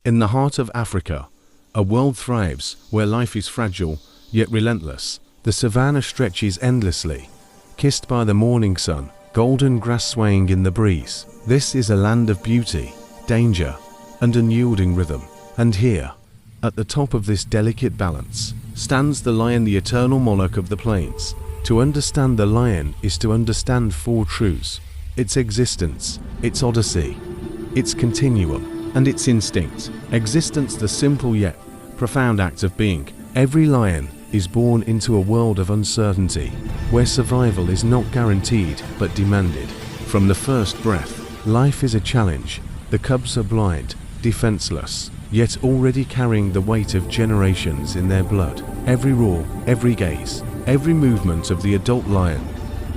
In the heart of Africa, a world thrives where life is fragile yet relentless. The savanna stretches endlessly, kissed by the morning sun, golden grass swaying in the breeze. This is a land of beauty, danger, and unyielding rhythm. And here, at the top of this delicate balance, stands the lion, the eternal monarch of the plains. To understand the lion is to understand four truths: its existence, its odyssey, its continuum, and its instinct. Existence, the simple yet profound act of being. Every lion is born into a world of uncertainty, where survival is not guaranteed but demanded. From the first breath, life is a challenge. The cubs are blind, defenseless, yet already carrying the weight of generations in their blood. Every roar, every gaze, every movement of the adult lion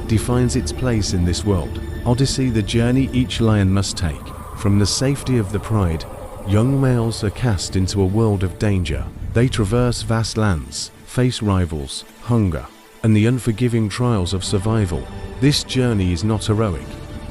defines its place in this world. Odyssey, the journey each lion must take. From the safety of the pride, young males are cast into a world of danger. They traverse vast lands, face rivals, hunger, and the unforgiving trials of survival. This journey is not heroic,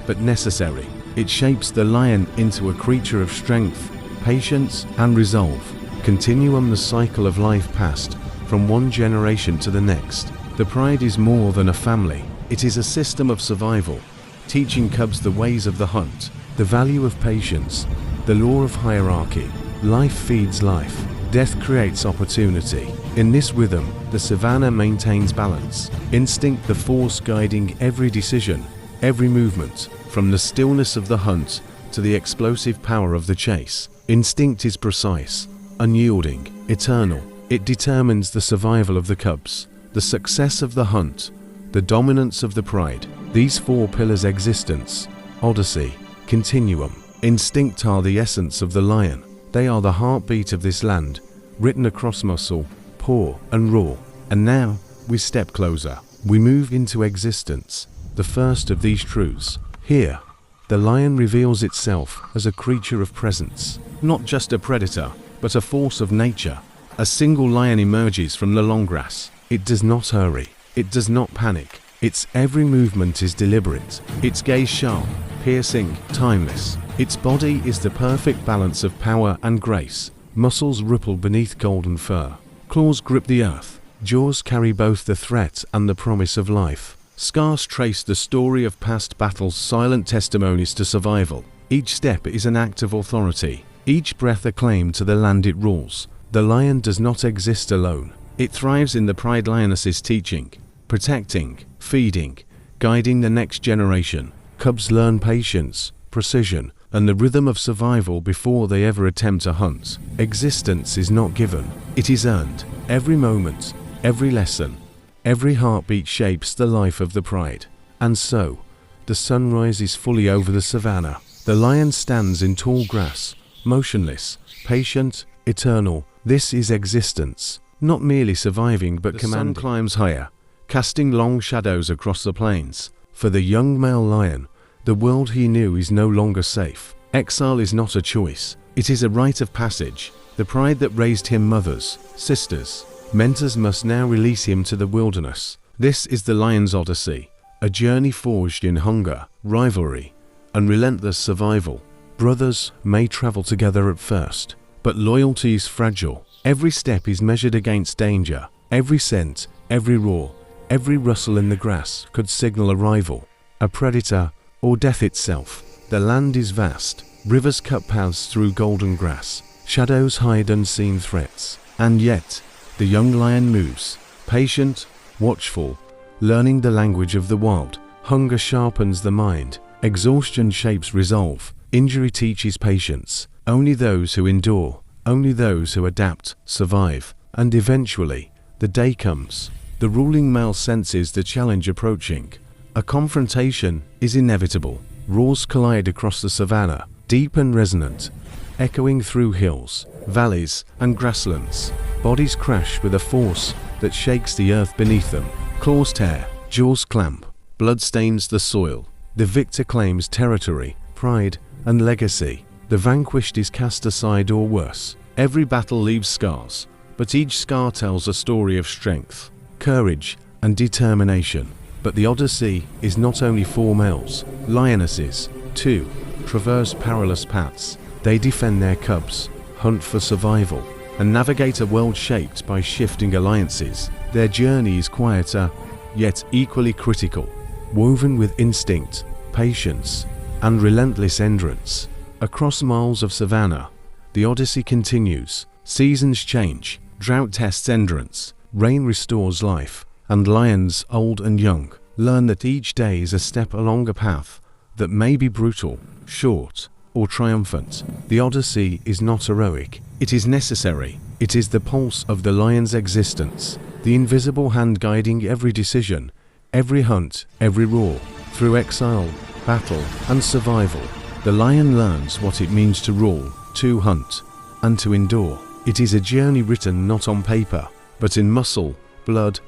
but necessary. It shapes the lion into a creature of strength, patience, and resolve. Continuum, the cycle of life passed from one generation to the next. The pride is more than a family. It is a system of survival, teaching cubs the ways of the hunt, the value of patience, the law of hierarchy. Life feeds life. Death creates opportunity. In this rhythm, the savanna maintains balance. Instinct, the force guiding every decision, every movement, from the stillness of the hunt to the explosive power of the chase. Instinct is precise, unyielding, eternal. It determines the survival of the cubs, the success of the hunt, the dominance of the pride. These four pillars: existence, odyssey, continuum, instinct are the essence of the lion. They are the heartbeat of this land, written across muscle, paw, and roar. And now, we step closer. We move into existence, the first of these truths. Here, the lion reveals itself as a creature of presence, not just a predator, but a force of nature. A single lion emerges from the long grass. It does not hurry. It does not panic. Its every movement is deliberate. Its gaze sharp, piercing, timeless. Its body is the perfect balance of power and grace. Muscles ripple beneath golden fur. Claws grip the earth. Jaws carry both the threat and the promise of life. Scars trace the story of past battles, silent testimonies to survival. Each step is an act of authority. Each breath a claim to the land it rules. The lion does not exist alone. It thrives in the pride lioness's teaching, protecting, feeding, guiding the next generation. Cubs learn patience, precision, and the rhythm of survival before they ever attempt a hunt. Existence is not given, it is earned. Every moment, every lesson, every heartbeat shapes the life of the pride. And so, the sun rises fully over the savanna. The lion stands in tall grass, motionless, patient, eternal. This is existence, not merely surviving but commanding. The sun climbs higher, casting long shadows across the plains. For the young male lion, the world he knew is no longer safe. Exile is not a choice, it is a rite of passage. The pride that raised him, mothers, sisters, mentors, must now release him to the wilderness. This is the lion's odyssey, a journey forged in hunger, rivalry, and relentless survival. Brothers may travel together at first, but loyalty is fragile. Every step is measured against danger. Every scent, every roar, every rustle in the grass could signal a rival, a predator, or death itself. The land is vast. Rivers cut paths through golden grass. Shadows hide unseen threats. And yet, the young lion moves, patient, watchful, learning the language of the wild. Hunger sharpens the mind. Exhaustion shapes resolve. Injury teaches patience. Only those who endure, only those who adapt, survive. And eventually, the day comes. The ruling male senses the challenge approaching. A confrontation is inevitable. Roars collide across the savanna, deep and resonant, echoing through hills, valleys, and grasslands. Bodies crash with a force that shakes the earth beneath them. Claws tear, jaws clamp, blood stains the soil. The victor claims territory, pride, and legacy. The vanquished is cast aside, or worse. Every battle leaves scars, but each scar tells a story of strength, courage, and determination. But the odyssey is not only for males. Lionesses, too, traverse perilous paths. They defend their cubs, hunt for survival, and navigate a world shaped by shifting alliances. Their journey is quieter, yet equally critical, woven with instinct, patience, and relentless endurance. Across miles of savanna, the odyssey continues. Seasons change, drought tests endurance, rain restores life, and lions, old and young, learn that each day is a step along a path that may be brutal, short, or triumphant. The odyssey is not heroic, it is necessary. It is the pulse of the lion's existence, the invisible hand guiding every decision, every hunt, every roar. Through exile, battle, and survival, the lion learns what it means to rule, to hunt, and to endure. It is a journey written not on paper, but in muscle, blood,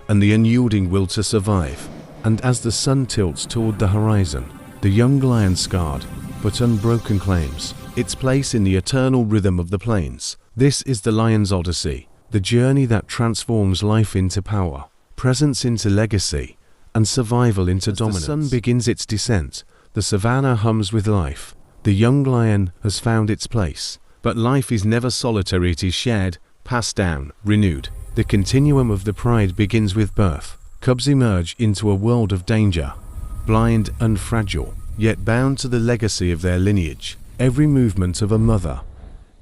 and the unyielding will to survive. And as the sun tilts toward the horizon, the young lion, scarred but unbroken, claims its place in the eternal rhythm of the plains. This is the lion's odyssey, the journey that transforms life into power, presence into legacy, and survival into dominance. As the sun begins its descent, the savanna hums with life. The young lion has found its place. But life is never solitary, it is shared, passed down, renewed. The continuum of the pride begins with birth. Cubs emerge into a world of danger, blind and fragile, yet bound to the legacy of their lineage. Every movement of a mother,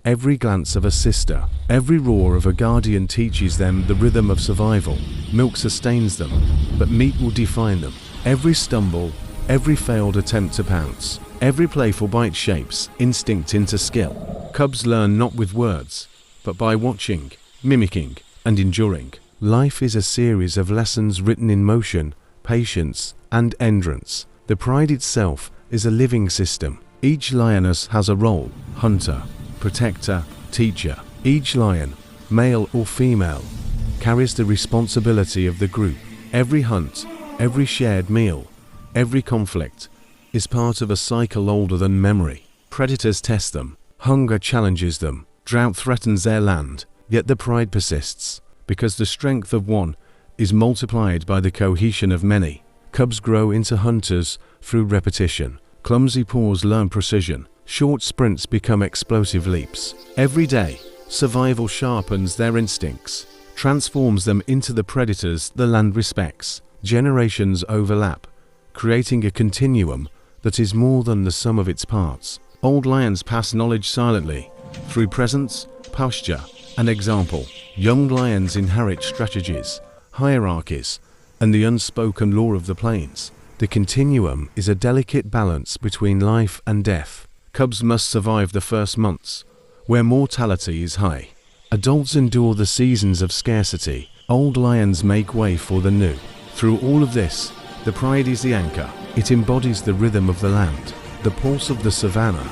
every glance of a sister, every roar of a guardian teaches them the rhythm of survival. Milk sustains them, but meat will define them. Every stumble, every failed attempt to pounce, every playful bite shapes instinct into skill. Cubs learn not with words, but by watching, mimicking, and enduring. Life is a series of lessons written in motion, patience, and endurance. The pride itself is a living system. Each lioness has a role: hunter, protector, teacher. Each lion, male or female, carries the responsibility of the group. Every hunt, every shared meal, every conflict is part of a cycle older than memory. Predators test them, hunger challenges them, drought threatens their land, yet the pride persists, because the strength of one is multiplied by the cohesion of many. Cubs grow into hunters through repetition. Clumsy paws learn precision. Short sprints become explosive leaps. Every day, survival sharpens their instincts, transforms them into the predators the land respects. Generations overlap, creating a continuum that is more than the sum of its parts. Old lions pass knowledge silently, through presence, posture, and example. Young lions inherit strategies, hierarchies, and the unspoken law of the plains. The continuum is a delicate balance between life and death. Cubs must survive the first months, where mortality is high. Adults endure the seasons of scarcity. Old lions make way for the new. Through all of this, the pride is the anchor. It embodies the rhythm of the land, the pulse of the savanna,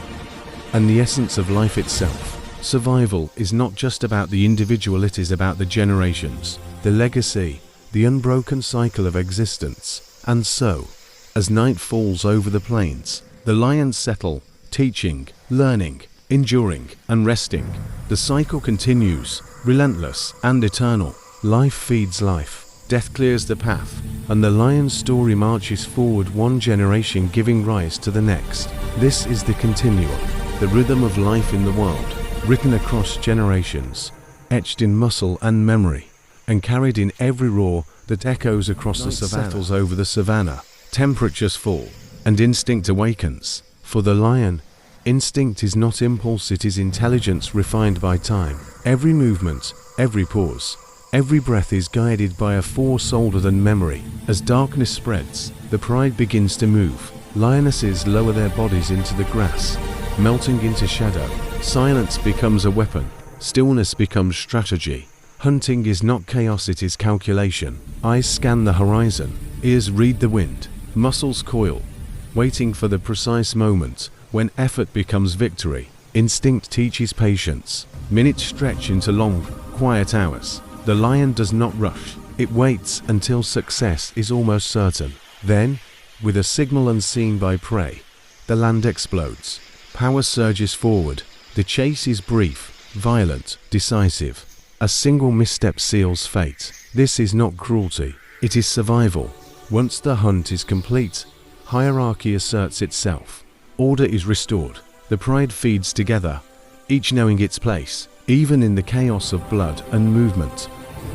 and the essence of life itself. Survival is not just about the individual, it is about the generations, the legacy, the unbroken cycle of existence. And so, as night falls over the plains, the lions settle, teaching, learning, enduring, and resting. The cycle continues, relentless and eternal. Life feeds life, death clears the path, and the lion's story marches forward, one generation giving rise to the next. This is the continuum, the rhythm of life in the world, written across generations, etched in muscle and memory, and carried in every roar that echoes across the savanna. Settles over the savanna, temperatures fall, and instinct awakens. For the lion, instinct is not impulse, it is intelligence refined by time. Every movement, every pause, every breath is guided by a force older than memory. As darkness spreads, the pride begins to move. Lionesses lower their bodies into the grass, melting into shadow. Silence becomes a weapon. Stillness becomes strategy. Hunting is not chaos, it is calculation. Eyes scan the horizon, ears read the wind, muscles coil, waiting for the precise moment when effort becomes victory. Instinct teaches patience. Minutes stretch into long, quiet hours. The lion does not rush. It waits until success is almost certain. Then, with a signal unseen by prey, the land explodes. Power surges forward. The chase is brief, violent, decisive. A single misstep seals fate. This is not cruelty, it is survival. Once the hunt is complete, hierarchy asserts itself. Order is restored. The pride feeds together, each knowing its place, even in the chaos of blood and movement.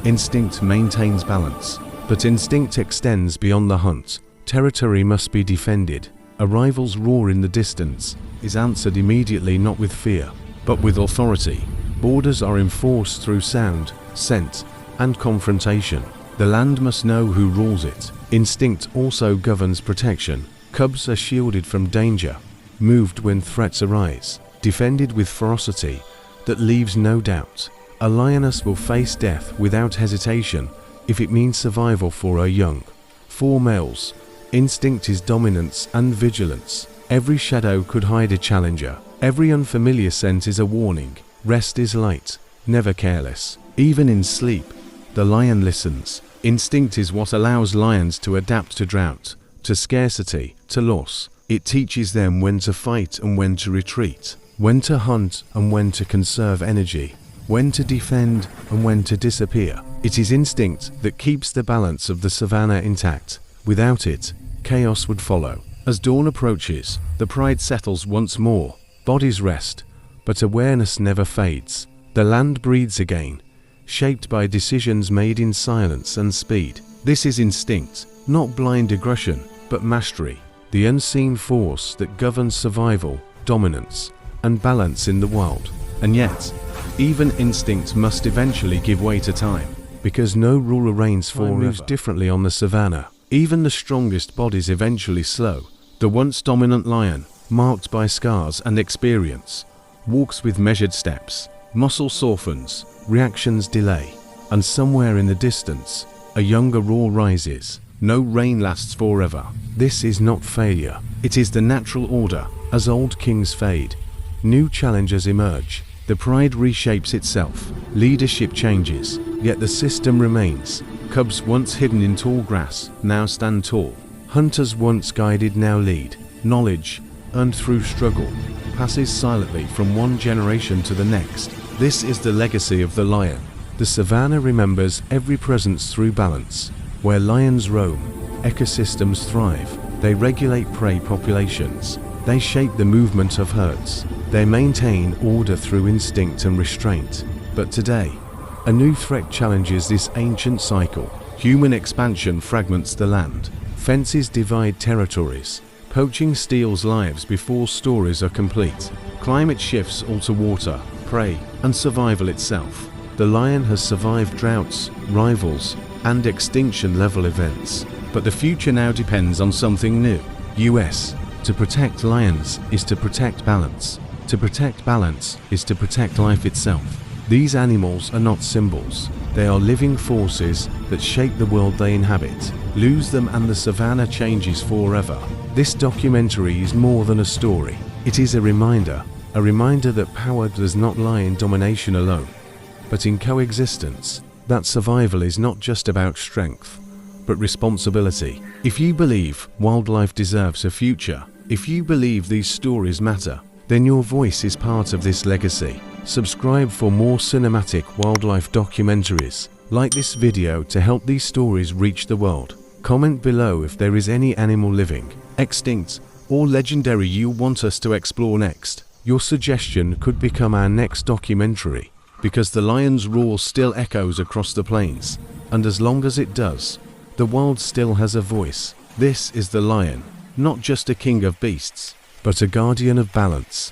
Instinct maintains balance, but instinct extends beyond the hunt. Territory must be defended. A rival's roar in the distance is answered immediately, not with fear, but with authority. Borders are enforced through sound, scent, and confrontation. The land must know who rules it. Instinct also governs protection. Cubs are shielded from danger, moved when threats arise, defended with ferocity that leaves no doubt. A lioness will face death without hesitation if it means survival for her young. For males, instinct is dominance and vigilance. Every shadow could hide a challenger. Every unfamiliar scent is a warning. Rest is light, never careless. Even in sleep, the lion listens. Instinct is what allows lions to adapt to drought, to scarcity, to loss. It teaches them when to fight and when to retreat, when to hunt and when to conserve energy, when to defend and when to disappear. It is instinct that keeps the balance of the savanna intact. Without it, chaos would follow. As dawn approaches, the pride settles once more. Bodies rest, but awareness never fades. The land breathes again, shaped by decisions made in silence and speed. This is instinct, not blind aggression, but mastery, the unseen force that governs survival, dominance, and balance in the wild. And yet, even instinct must eventually give way to time, because no ruler reigns forever. Moves differently on the savanna. Even the strongest bodies eventually slow. The once dominant lion, marked by scars and experience, walks with measured steps. Muscle softens, reactions delay, and somewhere in the distance, a younger roar rises. No reign lasts forever. This is not failure. It is the natural order. As old kings fade, new challengers emerge. The pride reshapes itself. Leadership changes, yet the system remains. Cubs once hidden in tall grass now stand tall. Hunters once guided now lead. Knowledge, earned through struggle, passes silently from one generation to the next. This is the legacy of the lion. The savanna remembers every presence through balance. Where lions roam, ecosystems thrive. They regulate prey populations. They shape the movement of herds. They maintain order through instinct and restraint. But today, a new threat challenges this ancient cycle. Human expansion fragments the land. Fences divide territories. Poaching steals lives before stories are complete. Climate shifts alter water, prey, and survival itself. The lion has survived droughts, rivals, and extinction-level events. But the future now depends on something new. US. To protect lions is to protect balance. To protect balance is to protect life itself. These animals are not symbols. They are living forces that shape the world they inhabit. Lose them and the savanna changes forever. This documentary is more than a story. It is a reminder that power does not lie in domination alone, but in coexistence. That survival is not just about strength, but responsibility. If you believe wildlife deserves a future, if you believe these stories matter, then your voice is part of this legacy. Subscribe for more cinematic wildlife documentaries. Like this video to help these stories reach the world. Comment below if there is any animal living, extinct, or legendary you want us to explore next. Your suggestion could become our next documentary, because the lion's roar still echoes across the plains, and as long as it does, the wild still has a voice. This is the lion, not just a king of beasts, but a guardian of balance.